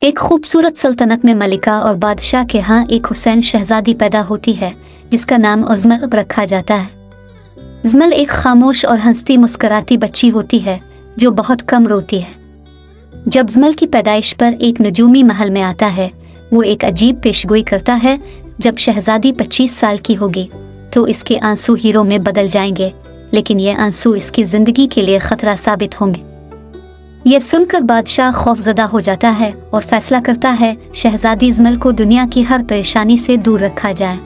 एक खूबसूरत सल्तनत में मलिका और बादशाह के यहाँ एक हुसैन शहजादी पैदा होती है जिसका नाम अजमल रखा जाता है। अजमल एक खामोश और हंसती मुस्कुराती बच्ची होती है जो बहुत कम रोती है। जब अजमल की पैदाइश पर एक नजूमी महल में आता है, वो एक अजीब पेशगोई करता है। जब शहजादी 25 साल की होगी तो इसके आंसू हीरो में बदल जाएंगे, लेकिन ये आंसू इसकी जिंदगी के लिए खतरा साबित होंगे। यह सुनकर बादशाह खौफजदा हो जाता है और फैसला करता है शहजादी अजमल को दुनिया की हर परेशानी से दूर रखा जाए।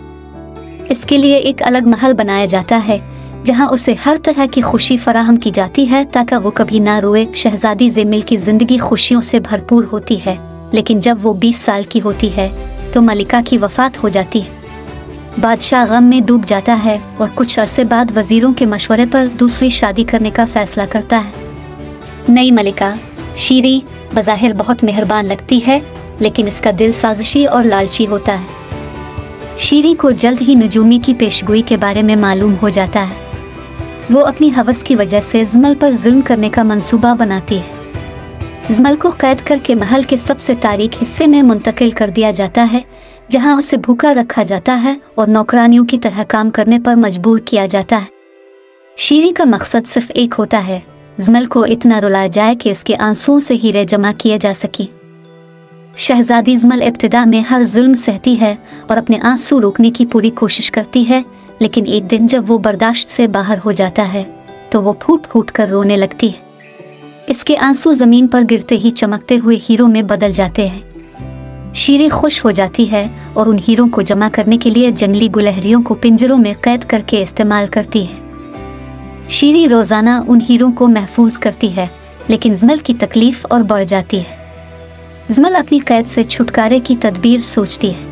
इसके लिए एक अलग महल बनाया जाता है जहां उसे हर तरह की खुशी फराहम की जाती है ताकि वो कभी ना रोए। शहजादी अजमल की जिंदगी खुशियों से भरपूर होती है, लेकिन जब वो 20 साल की होती है तो मलिका की वफात हो जाती है। बादशाह गम में डूब जाता है और कुछ अरसे बाद वजीरों के मशवरे पर दूसरी शादी करने का फैसला करता है। नई मलिका शीरी बज़ाहिर बहुत मेहरबान लगती है, लेकिन इसका दिल साजिशी और लालची होता है। शीरी को जल्द ही नजूमी की पेशगोई के बारे में मालूम हो जाता है। वो अपनी हवस की वजह से अजमल पर जुल्म करने का मंसूबा बनाती है। अजमल को कैद करके महल के सबसे तारीक हिस्से में मुंतकिल कर दिया जाता है, जहां उसे भूखा रखा जाता है और नौकरानियों की तरह काम करने पर मजबूर किया जाता है। शीरी का मकसद सिर्फ एक होता है, अजमल को इतना रुलाया जाए कि इसके आंसुओं से हीरे जमा किए जा सके। शहजादी अजमल इब्तिदा में हर जुल्म सहती है और अपने आंसू रोकने की पूरी कोशिश करती है, लेकिन एक दिन जब वो बर्दाश्त से बाहर हो जाता है तो वो फूट फूट कर रोने लगती है। इसके आंसू जमीन पर गिरते ही चमकते हुए हीरो में बदल जाते हैं। शीरी खुश हो जाती है और उन हीरों को जमा करने के लिए जंगली गुलहरियों को पिंजरों में कैद करके इस्तेमाल करती है। शीरी रोजाना उन हीरों को महफूज करती है, लेकिन अजमल की तकलीफ और बढ़ जाती है। अजमल अपनी कैद से छुटकारे की तदबीर सोचती है।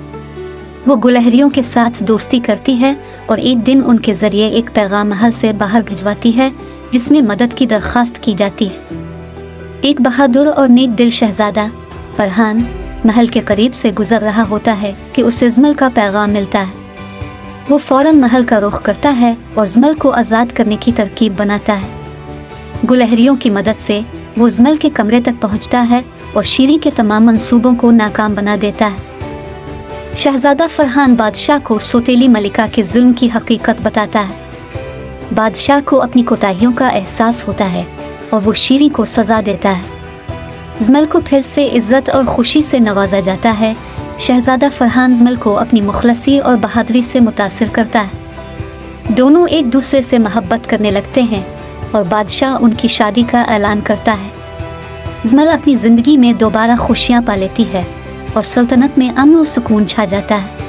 वो गुलहरियों के साथ दोस्ती करती है और एक दिन उनके जरिए एक पैगाम महल से बाहर भिजवाती है जिसमें मदद की दरख्वास्त की जाती है। एक बहादुर और नेक दिल शहजादा फरहान महल के करीब से गुजर रहा होता है कि उसे अजमल का पैगाम मिलता है। वो फौरन महल का रुख करता है और अजमल को आज़ाद करने की तरकीब बनाता है। गुलहरियों की मदद से वो अजमल के कमरे तक पहुंचता है और शीरी के तमाम मंसूबों को नाकाम बना देता है। शहजादा फरहान बादशाह को सौतेली मलिका के जुल्म की हकीकत बताता है। बादशाह को अपनी कोताहियों का एहसास होता है और वो शीरी को सजा देता है। अजमल को फिर से इज्जत और खुशी से नवाजा जाता है। शहजादा फरहान अजमल को अपनी मुखलसी और बहादुरी से मुतासिर करता है। दोनों एक दूसरे से मोहब्बत करने लगते हैं और बादशाह उनकी शादी का ऐलान करता है। अजमल अपनी ज़िंदगी में दोबारा खुशियाँ पा लेती है और सल्तनत में अमन और सुकून छा जाता है।